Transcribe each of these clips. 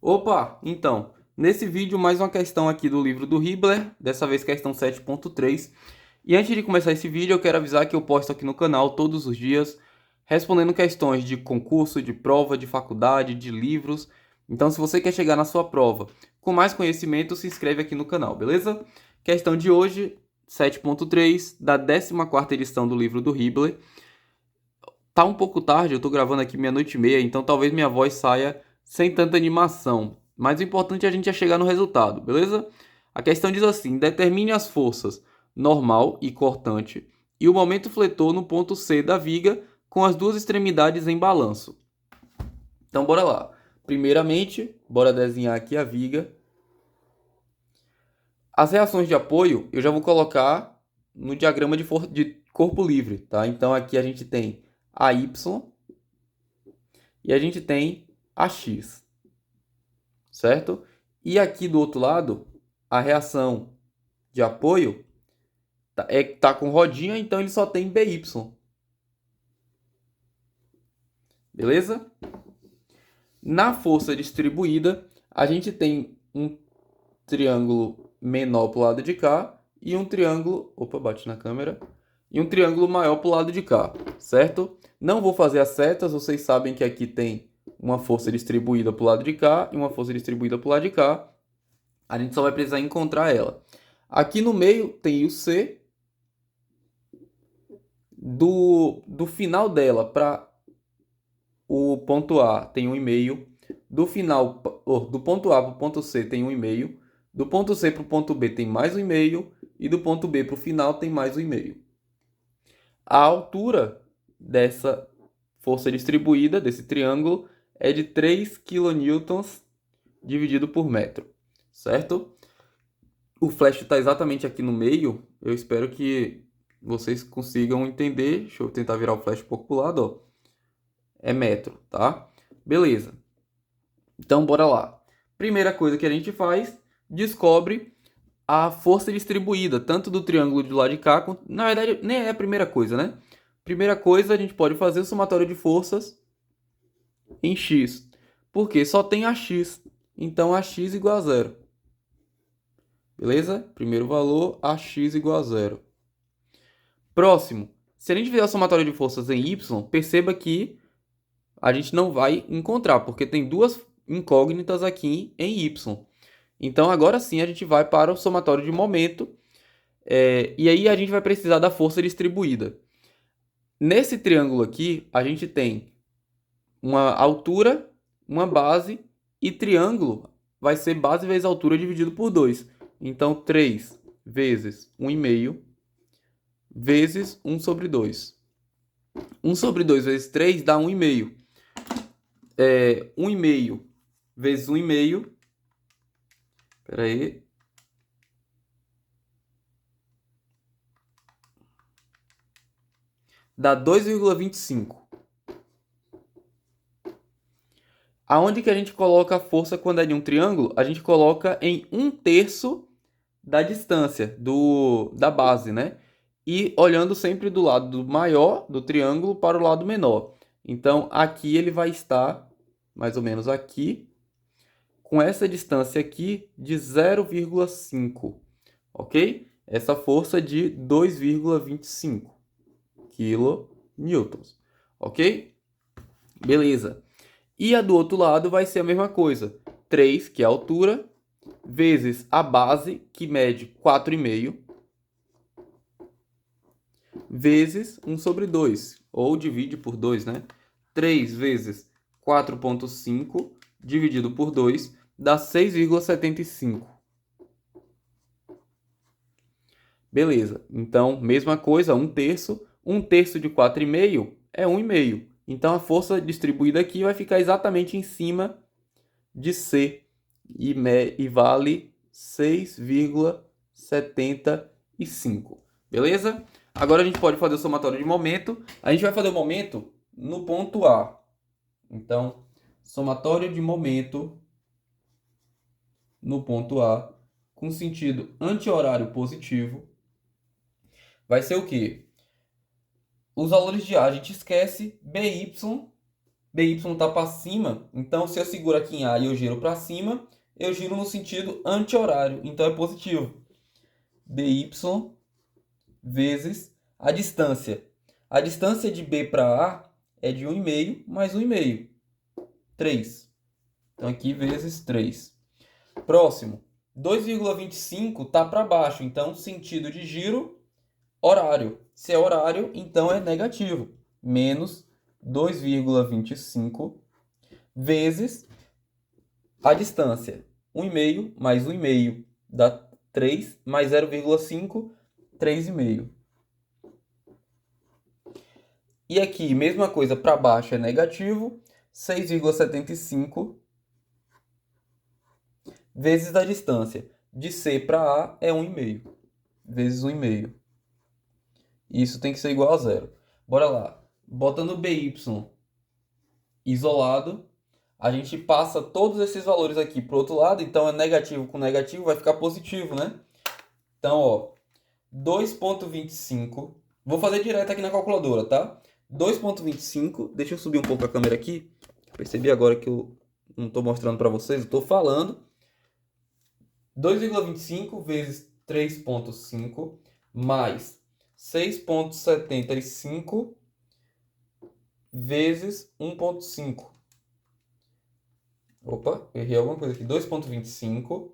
Opa, então, nesse vídeo mais uma questão aqui do livro do Hibbeler, dessa vez questão 7.3. E antes de começar esse vídeo, eu quero avisar que eu posto aqui no canal todos os dias, respondendo questões de concurso, de prova, de faculdade, de livros. Então, se você quer chegar na sua prova com mais conhecimento, se inscreve aqui no canal, beleza? Questão de hoje, 7.3, da 14ª edição do livro do Hibbeler. Tá um pouco tarde, eu tô gravando aqui meia-noite e meia, então talvez minha voz saia sem tanta animação. Mas o importante é a gente já chegar no resultado, beleza? A questão diz assim: determine as forças normal e cortante e o momento fletor no ponto C da viga com as duas extremidades em balanço. Então bora lá. Primeiramente, bora desenhar aqui a viga. As reações de apoio eu já vou colocar no diagrama de corpo livre, tá? Então aqui a gente tem a Y e a gente tem a X, certo? E aqui do outro lado, a reação de apoio tá com rodinha, então ele só tem BY. Beleza? Na força distribuída, a gente tem um triângulo menor para o lado de cá e um triângulo... Opa, bate na câmera. E um triângulo maior para o lado de cá, certo? Não vou fazer as setas, vocês sabem que aqui tem uma força distribuída para o lado de cá e uma força distribuída para o lado de cá. A gente só vai precisar encontrar ela. Aqui no meio tem o C. Do final dela para o ponto A tem 1,5. Do final, do ponto A para o ponto C tem 1,5. Do ponto C para o ponto B tem mais 1,5. E do ponto B para o final tem mais 1,5. A altura dessa força distribuída, desse triângulo, é de 3 kN dividido por metro, certo? O flash está exatamente aqui no meio. Eu espero que vocês consigam entender. Deixa eu tentar virar o flash um pouco para o lado, ó. É metro, tá? Beleza. Então, bora lá. Primeira coisa que a gente faz, descobre a força distribuída, tanto do triângulo do lado de cá, na verdade, nem é a primeira coisa, né? Primeira coisa, a gente pode fazer o somatório de forças em x, porque só tem a x, então ax igual a zero. Beleza? Primeiro valor, ax igual a zero. Próximo, se a gente fizer a somatória de forças em y, perceba que a gente não vai encontrar, porque tem duas incógnitas aqui em y. Então, agora sim, a gente vai para o somatório de momento. E aí a gente vai precisar da força distribuída. Nesse triângulo aqui, a gente tem uma altura, uma base, e triângulo vai ser base vezes altura dividido por 2. Então, 3 vezes 1,5 vezes 1 sobre 2. 1 sobre 2 vezes 3 dá 1,5. 1,5 vezes 1,5. Espera aí. Dá 2,25. Aonde que a gente coloca a força quando é de um triângulo? A gente coloca em 1/3 da distância da base, né? E olhando sempre do lado maior do triângulo para o lado menor. Então, aqui ele vai estar mais ou menos aqui, com essa distância aqui de 0,5, ok? Essa força de 2,25 kN, ok? Beleza. E a do outro lado vai ser a mesma coisa. 3, que é a altura, vezes a base, que mede 4,5, vezes 1 sobre 2, ou divide por 2, né? 3 vezes 4,5 dividido por 2 dá 6,75. Beleza. Então, mesma coisa, 1/3. 1/3 de 4,5 é 1,5. Então, a força distribuída aqui vai ficar exatamente em cima de C e vale 6,75. Beleza? Agora a gente pode fazer o somatório de momento. A gente vai fazer o momento no ponto A. Então, somatório de momento no ponto A com sentido anti-horário positivo vai ser o quê? Os valores de A a gente esquece, BY BY está para cima, então se eu seguro aqui em A e eu giro para cima, eu giro no sentido anti-horário, então é positivo. BY vezes a distância. A distância de B para A é de 1,5 mais 1,5. 3. Então aqui vezes 3. Próximo. 2,25 está para baixo, então sentido de giro, horário. Se é horário, então é negativo. Menos 2,25 vezes a distância. 1,5 mais 1,5 dá 3, mais 0,5, 3,5. E aqui, mesma coisa, para baixo é negativo, 6,75 vezes a distância. De C para A é 1,5, vezes 1,5. Isso tem que ser igual a zero. Bora lá. Botando BY isolado, a gente passa todos esses valores aqui para o outro lado, então é negativo com negativo vai ficar positivo, né? Então, ó, 2,25. Vou fazer direto aqui na calculadora, tá? 2,25. Deixa eu subir um pouco a câmera aqui. Percebi agora que eu não estou mostrando para vocês, eu estou falando. 2,25 vezes 3,5 mais 6,75 vezes 1,5. Opa, errei alguma coisa aqui. 2,25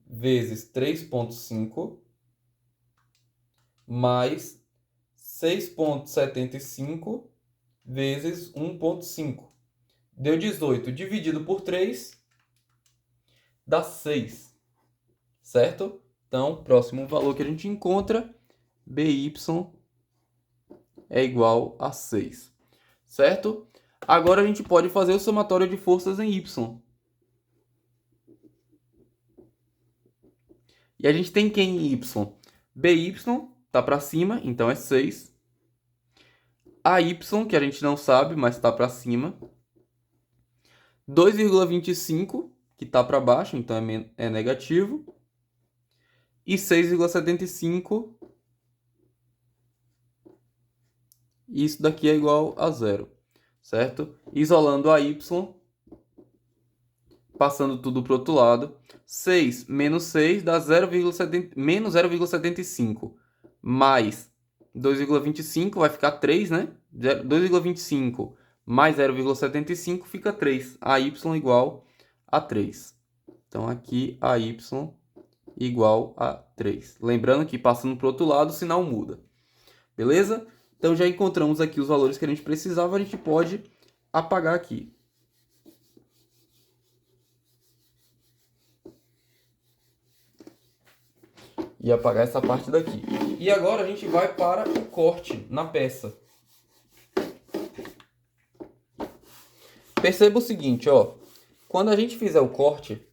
vezes 3,5 mais 6,75 vezes 1,5. Deu 18. Dividido por 3 dá 6. Certo? Então, próximo valor que a gente encontra, BY é igual a 6. Certo? Agora a gente pode fazer o somatório de forças em Y. E a gente tem que em Y? BY está para cima, então é 6. AY, que a gente não sabe, mas está para cima. 2,25, que está para baixo, então é negativo. E 6,75, isso daqui é igual a zero, certo? Isolando a y, passando tudo para o outro lado, 6 menos 6 dá menos 0,75, mais 2,25 vai ficar 3, né? 2,25 mais 0,75 fica 3, a y igual a 3. Então aqui a y igual a 3. Lembrando que passando para o outro lado o sinal muda. Beleza? Então já encontramos aqui os valores que a gente precisava, a gente pode apagar aqui. E apagar essa parte daqui. E agora a gente vai para o corte na peça. Perceba o seguinte, ó. Quando a gente fizer o corte,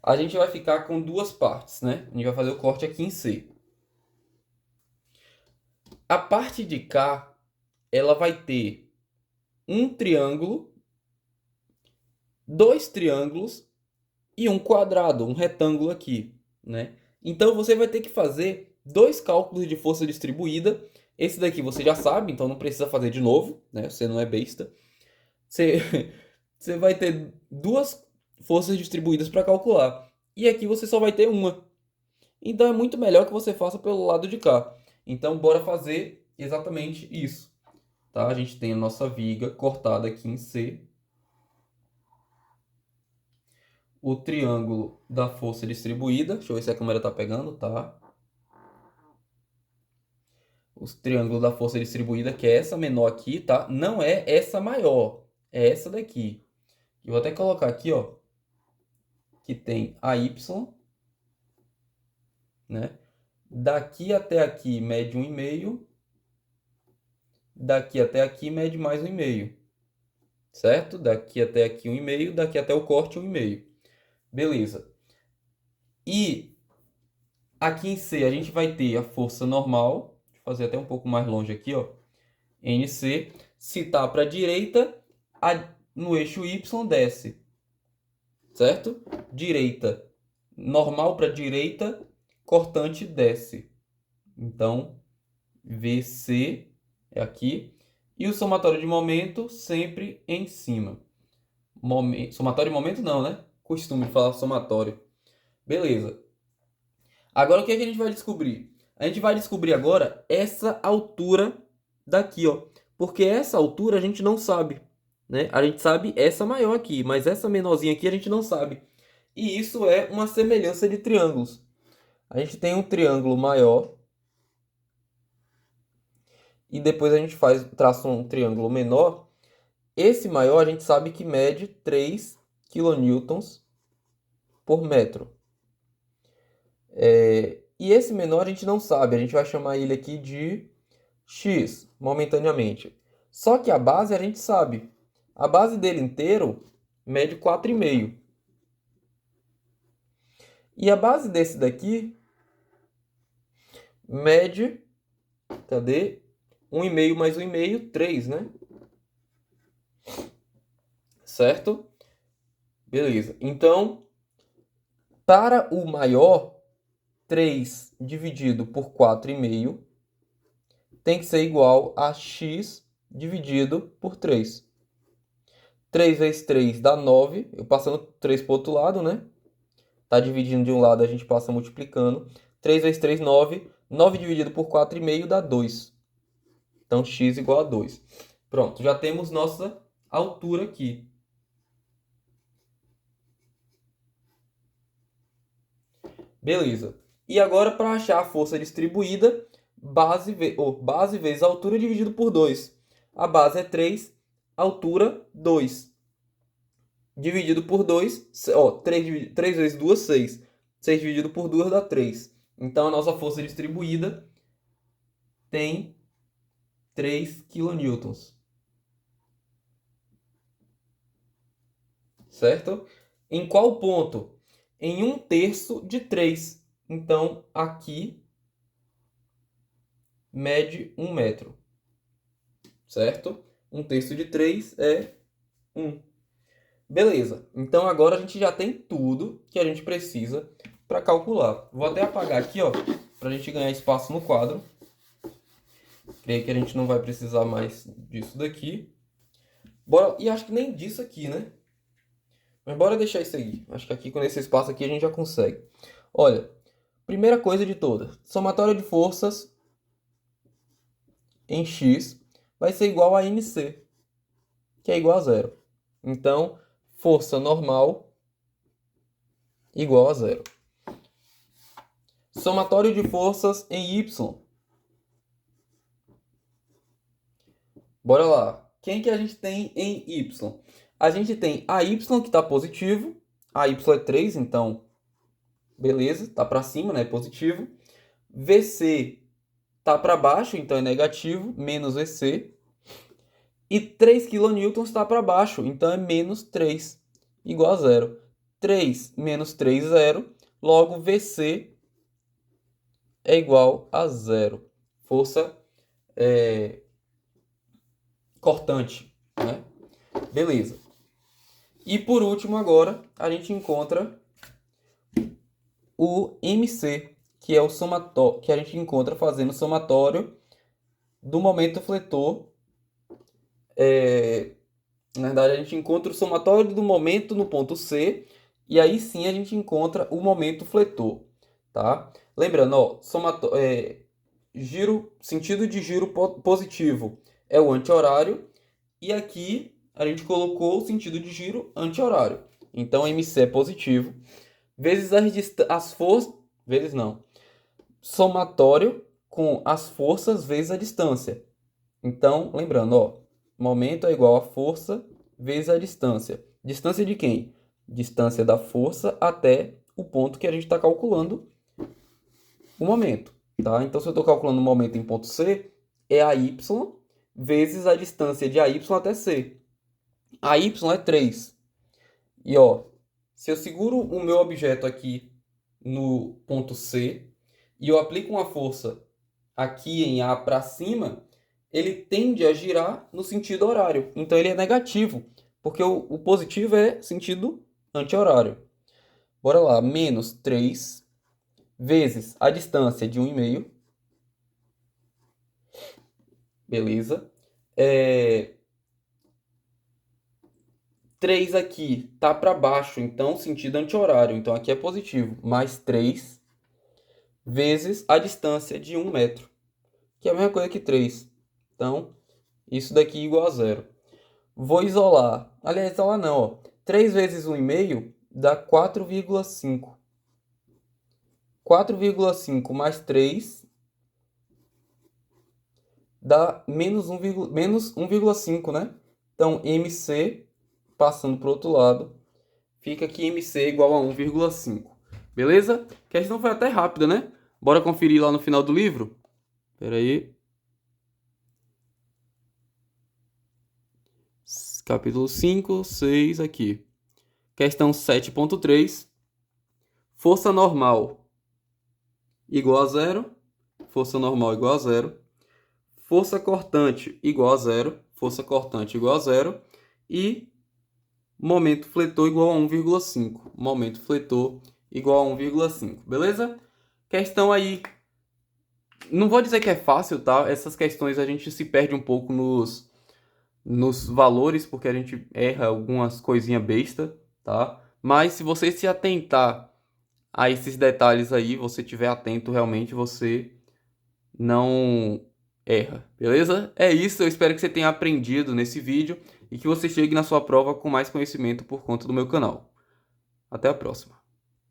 a gente vai ficar com duas partes, né? A gente vai fazer o corte aqui em C. A parte de cá, ela vai ter um triângulo, dois triângulos e um quadrado, um retângulo aqui, né? Então você vai ter que fazer dois cálculos de força distribuída. Esse daqui você já sabe, então não precisa fazer de novo, né? Você não é besta. Você vai ter duas forças distribuídas para calcular. E aqui você só vai ter uma. Então é muito melhor que você faça pelo lado de cá. Então bora fazer exatamente isso. Tá? A gente tem a nossa viga cortada aqui em C. O triângulo da força distribuída. Deixa eu ver se a câmera está pegando, tá? O triângulo da força distribuída, que é essa menor aqui, tá? Não é essa maior, é essa daqui. Eu vou até colocar aqui, ó, que tem a Y, né? Daqui até aqui mede 1,5. Daqui até aqui mede mais 1,5. Certo? Daqui até aqui 1,5, daqui até o corte 1,5. Beleza. E aqui em C a gente vai ter a força normal. Deixa eu fazer até um pouco mais longe aqui, ó. NC. Se tá para a direita, no eixo Y desce. Certo? Direita. Normal para a direita, cortante desce. Então, VC é aqui. E o somatório de momento sempre em cima. Somatório de momento não, né? Costume falar somatório. Beleza. Agora o que é que a gente vai descobrir? A gente vai descobrir agora essa altura daqui, ó. Porque essa altura a gente não sabe, né? A gente sabe essa maior aqui, mas essa menorzinha aqui a gente não sabe. E isso é uma semelhança de triângulos. A gente tem um triângulo maior e depois a gente traça um triângulo menor. Esse maior a gente sabe que mede 3 quilonewtons por metro. E esse menor a gente não sabe, a gente vai chamar ele aqui de x, momentaneamente. Só que a base a gente sabe. A base dele inteiro mede 4,5. E a base desse daqui mede, cadê? 1,5 mais 1,5, 3, né? Certo? Beleza. Então, para o maior, 3 dividido por 4,5 tem que ser igual a x dividido por 3. 3 vezes 3 dá 9. Eu passando 3 para o outro lado, né? Tá dividindo de um lado, a gente passa multiplicando. 3 vezes 3, 9. 9 dividido por 4,5 dá 2. Então, x igual a 2. Pronto, já temos nossa altura aqui. Beleza. E agora, para achar a força distribuída, base vezes altura dividido por 2. A base é 3, altura 2. Dividido por 2, ó, 3 vezes 2, 6. 6 dividido por 2 dá 3. Então, a nossa força distribuída tem 3 quilonewtons. Certo? Em qual ponto? Em 1/3 de 3. Então, aqui mede 1 metro. Certo? 1/3 de 3 é 1. Beleza. Então, agora a gente já tem tudo que a gente precisa para calcular. Vou até apagar aqui, ó, para a gente ganhar espaço no quadro. Creio que a gente não vai precisar mais disso daqui. Bora, e acho que nem disso aqui, né? Mas bora deixar isso aí. Acho que aqui com esse espaço aqui a gente já consegue. Olha, primeira coisa de todas, somatório de forças em x vai ser igual a mc, que é igual a zero. Então, força normal igual a zero. Somatório de forças em y. Bora lá. Quem que a gente tem em y? A gente tem a y que está positivo. A y é 3, então beleza, tá para cima, né? Positivo. VC tá para baixo, então é negativo, menos VC. E 3 kN está para baixo, então é menos 3, igual a zero. 3 menos 3, zero. Logo, VC é igual a zero. Força cortante, né? Beleza. E por último, agora, a gente encontra o MC, que é o somatório, que a gente encontra fazendo o somatório do momento fletor. Na verdade, a gente encontra o somatório do momento no ponto C, e aí sim a gente encontra o momento fletor, tá? Lembrando, ó, sentido de giro positivo é o anti-horário, e aqui a gente colocou o sentido de giro anti-horário. Então, MC é positivo, vezes as forças, vezes não, somatório com as forças vezes a distância. Então, lembrando, ó, momento é igual a força vezes a distância. Distância de quem? Distância da força até o ponto que a gente está calculando o momento, tá? Então, se eu estou calculando o momento em ponto C, é AY vezes a distância de AY até C. AY é 3. E, ó, se eu seguro o meu objeto aqui no ponto C e eu aplico uma força aqui em A para cima, ele tende a girar no sentido horário. Então ele é negativo, porque o positivo é sentido anti-horário. Bora lá, menos 3 vezes a distância de 1,5. Beleza. é, 3 aqui tá para baixo, então sentido anti-horário. Então aqui é positivo. Mais 3 vezes a distância de 1 metro, que é a mesma coisa que 3. Então, isso daqui é igual a zero. Vou isolar. Aliás, isolar não, ó. 3 vezes 1,5 dá 4,5. 4,5 mais 3 dá menos 1,5, né? Então, MC, passando para o outro lado, fica que MC é igual a 1,5. Beleza? A questão foi até rápida, né? Bora conferir lá no final do livro? Espera aí. Capítulo 5, 6 aqui. Questão 7.3. Força normal igual a zero. Força normal igual a zero. Força cortante igual a zero. Força cortante igual a zero. E momento fletor igual a 1,5. Momento fletor igual a 1,5. Beleza? Questão aí. Não vou dizer que é fácil, tá? Essas questões a gente se perde um pouco nos valores, porque a gente erra algumas coisinhas besta, tá? Mas se você se atentar a esses detalhes aí, você tiver atento, realmente você não erra, beleza? É isso, eu espero que você tenha aprendido nesse vídeo e que você chegue na sua prova com mais conhecimento por conta do meu canal. Até a próxima.